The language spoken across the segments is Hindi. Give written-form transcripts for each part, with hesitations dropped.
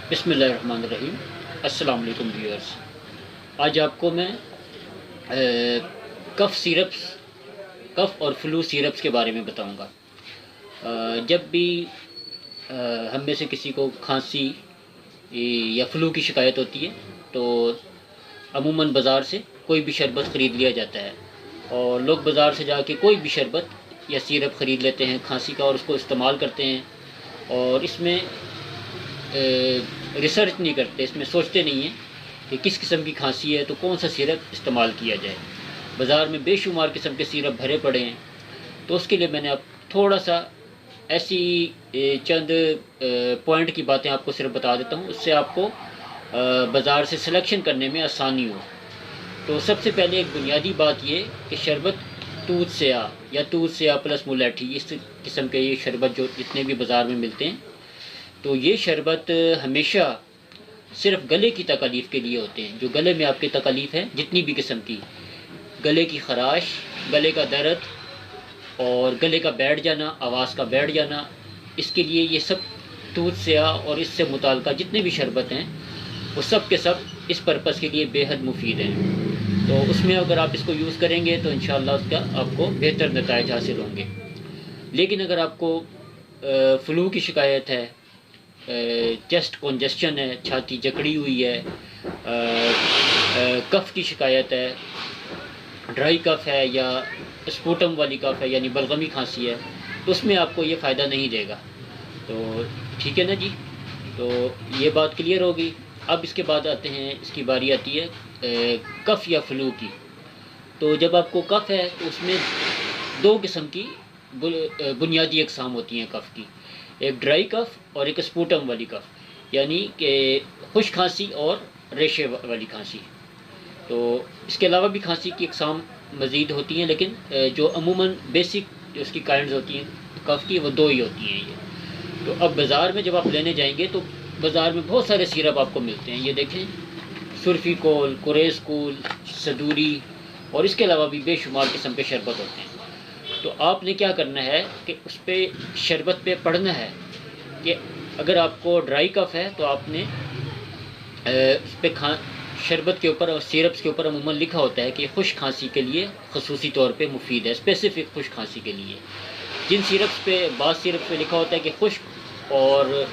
बिस्मिल्लाहिर्रहमानिर्रहीम। अस्सलाम वालेकुम व्यूअर्स। आज आपको मैं कफ़ सिरप्स कफ़ और फ्लू सिरप्स के बारे में बताऊंगा। जब भी हम में से किसी को खांसी या फ्लू की शिकायत होती है तो अमूमन बाज़ार से कोई भी शरबत ख़रीद लिया जाता है और लोग बाज़ार से जाके कोई भी शरबत या सिरप ख़रीद लेते हैं खांसी का और उसको इस्तेमाल करते हैं। और इसमें रिसर्च नहीं करते, इसमें सोचते नहीं हैं कि किस किस्म की खांसी है तो कौन सा सिरप इस्तेमाल किया जाए। बाज़ार में बेशुमार किस्म के सिरप भरे पड़े हैं। तो उसके लिए मैंने अब थोड़ा सा ऐसी चंद पॉइंट की बातें आपको सिर्फ बता देता हूँ, उससे आपको बाज़ार से सिलेक्शन करने में आसानी हो। तो सबसे पहले एक बुनियादी बात ये कि शरबत दूध सेया या दूध सेया प्लस मुलेठी, इस किस्म के ये शरबत जो जितने भी बाज़ार में मिलते हैं, तो ये शरबत हमेशा सिर्फ गले की तकलीफ़ के लिए होते हैं। जो गले में आपकी तकलीफ़ है जितनी भी किस्म की, गले की ख़राश, गले का दर्द और गले का बैठ जाना, आवाज़ का बैठ जाना, इसके लिए ये सब दूध सेया और इससे मुताल्लिक़ जितने भी शरबत हैं वो सब के सब इस पर्पज़ के लिए बेहद मुफीद हैं। तो उसमें अगर आप इसको यूज़ करेंगे तो इंशाअल्लाह उसका आपको बेहतर नताइज हासिल होंगे। लेकिन अगर आपको फ़्लू की शिकायत है, चेस्ट कॉन्जेस्शन है, छाती जकड़ी हुई है, कफ़ की शिकायत है, ड्राई कफ़ है या स्पूटम वाली कफ़ है यानी बलगमी खांसी है, तो उसमें आपको ये फ़ायदा नहीं देगा। तो ठीक है ना जी। तो ये बात क्लियर होगी। अब इसके बाद आते हैं, इसकी बारी आती है कफ़ या फ्लू की। तो जब आपको कफ़ है तो उसमें दो किस्म की बुनियादी अक़साम होती हैं कफ़ की, एक ड्राई कफ़ और एक स्पूटम वाली कफ़, यानी कि खुश खांसी और रेशे वाली खांसी। तो इसके अलावा भी खांसी की अक़साम मज़ीद होती हैं, लेकिन जो अमूमन बेसिक जो उसकी काइंड्स होती हैं कफ़ की, वो दो ही होती हैं ये। तो अब बाज़ार में जब आप लेने जाएंगे तो बाज़ार में बहुत सारे सिरप आपको मिलते हैं। ये देखें, सुरफ़िकोल, कुरेसकूल, सदूरी और इसके अलावा भी बेशुमार किस्म के शरबत होते हैं। तो आपने क्या करना है कि उस पर शरबत पे पढ़ना है कि अगर आपको ड्राई कफ़ है तो आपने उस पर शरबत के ऊपर और सिरप्स के ऊपर अमूमन लिखा होता है कि खुश खांसी के लिए ख़ुसूसी तौर पे मुफीद है, स्पेसिफ़िक खुश खांसी के लिए। जिन सिरप्स पे, बाद सिरप्स पे लिखा होता है कि खुश्क और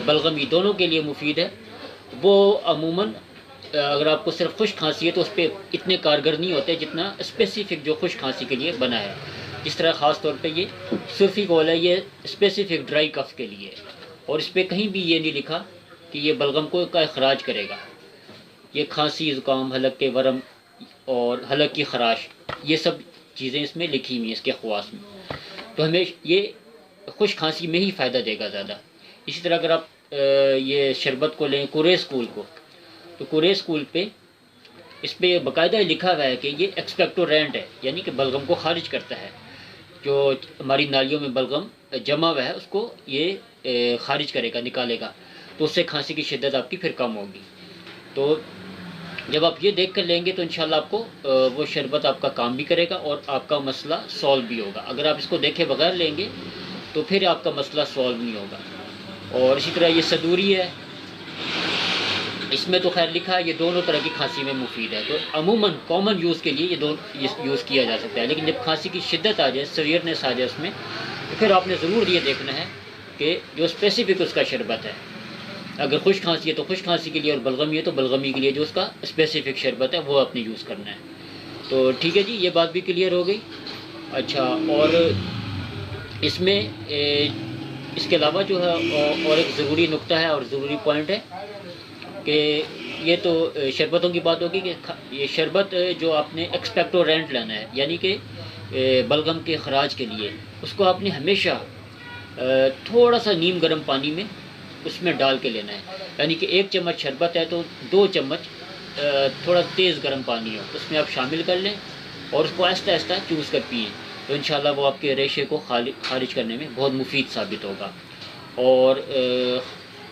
बलगमी दोनों के लिए मुफीद है, वो अमूमन अगर आपको सिर्फ खुश खांसी है तो उस पर इतने कारगर नहीं होते जितना स्पेसिफ़िक जो खुश खांसी के लिए बना है। जिस तरह ख़ास तौर पे ये सुरफ़िकोल है, ये स्पेसिफ़िक ड्राई कफ़ के लिए, और इस पर कहीं भी ये नहीं लिखा कि ये बलगम को का इखराज करेगा। ये खांसी, ज़ुकाम, हलक के वरम और हलक की ख़राश, ये सब चीज़ें इसमें लिखी हुई हैं इसके ख़वास में। तो हमें ये खुश खांसी में ही फ़ायदा देगा ज़्यादा। इसी तरह अगर आप ये शरबत को लें, कुरेसकूल को, तो कुरेसकूल पे इस पर बाकायदा लिखा हुआ है कि ये एक्सपेक्टोरेंट है, यानी कि बलगम को खारिज करता है। जो हमारी नालियों में बलगम जमा हुआ है उसको ये खारिज करेगा, निकालेगा, तो उससे खांसी की शिद्दत आपकी फिर कम होगी। तो जब आप ये देख कर लेंगे तो इंशाल्लाह आपको वो शरबत आपका काम भी करेगा और आपका मसला सॉल्व भी होगा। अगर आप इसको देखे बगैर लेंगे तो फिर आपका मसला सॉल्व नहीं होगा। और इसी तरह ये सदूरी है, इसमें तो खैर लिखा है ये दोनों तरह की खांसी में मुफीद है। तो अमूमन कॉमन यूज़ के लिए ये यूज़ किया जा सकता है, लेकिन जब खांसी की शिद्दत आ जाए, सीवियरनेस आ जाए उसमें, तो फिर आपने ज़रूर ये देखना है कि जो स्पेसिफ़िक उसका शरबत है, अगर खुश खांसी है तो खुश खांसी के लिए और बलगमी है तो बलगमी के लिए जो उसका स्पेसिफ़िक शरबत है वो आपने यूज़ करना है। तो ठीक है जी, ये बात भी क्लियर हो गई। अच्छा, और इसमें इसके अलावा जो है और एक ज़रूरी नुक्ता है और ज़रूरी पॉइंट है कि ये तो शरबतों की बात होगी कि ये शरबत जो आपने एक्सपेक्टोरेंट लेना है, यानी कि बलगम के खराज के लिए, उसको आपने हमेशा थोड़ा सा नीम गर्म पानी में उसमें डाल के लेना है। यानी कि 1 चम्मच शरबत है तो 2 चम्मच थोड़ा तेज़ गर्म पानी हो उसमें आप शामिल कर लें और उसको आहिस्ता आहिस्ता चूस कर पिएँ, तो इंशाल्लाह वो आपके रेशे को खारिज करने में बहुत मुफीद साबित होगा। और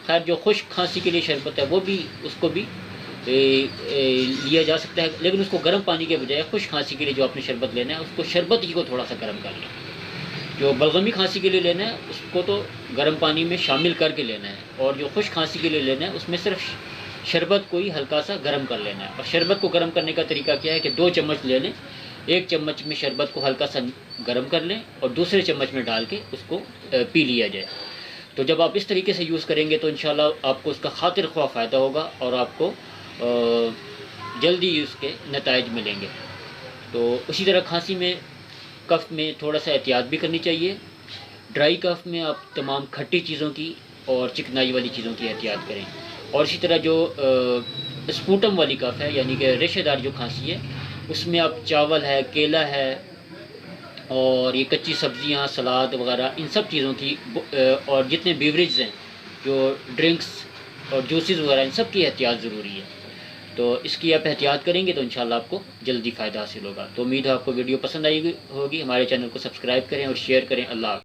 खैर जो खुश्क खांसी के लिए शरबत है वो भी, उसको भी लिया जा सकता है, लेकिन उसको गर्म पानी के बजाय खुश्क खांसी के लिए जो आपने शरबत लेना है उसको शरबत ही को थोड़ा सा गर्म कर लें। जो बलगमी खांसी के लिए लेना है उसको तो गर्म पानी में शामिल करके लेना है, और जो खुश्क खांसी के लिए लेना है उसमें सिर्फ शरबत को ही हल्का सा गर्म कर लेना है। और शरबत को गर्म करने का तरीका क्या है कि 2 चम्मच ले लें, 1 चम्मच में शरबत को हल्का सा गर्म कर लें और दूसरे चम्मच में डाल के उसको पी लिया जाए। तो जब आप इस तरीके से यूज़ करेंगे तो इंशाल्लाह आपको उसका खातिर ख्वाह फ़ायदा होगा और आपको जल्दी उसके नताइज मिलेंगे। तो उसी तरह खांसी में, कफ़ में थोड़ा सा एहतियात भी करनी चाहिए। ड्राई कफ़ में आप तमाम खट्टी चीज़ों की और चिकनाई वाली चीज़ों की एहतियात करें। और इसी तरह जो स्पूटम वाली कफ़ है यानी कि रेशेदार जो खांसी है, उसमें आप चावल है, केला है और ये कच्ची सब्ज़ियाँ, सलाद वगैरह, इन सब चीज़ों की और जितने बेवरेज हैं, जो ड्रिंक्स और जूसेस वगैरह, इन सब की एहतियात ज़रूरी है। तो इसकी आप एहतियात करेंगे तो इंशाल्लाह आपको जल्दी फ़ायदा हासिल होगा। तो उम्मीद है आपको वीडियो पसंद आई होगी। हमारे चैनल को सब्सक्राइब करें और शेयर करें। अल्लाह।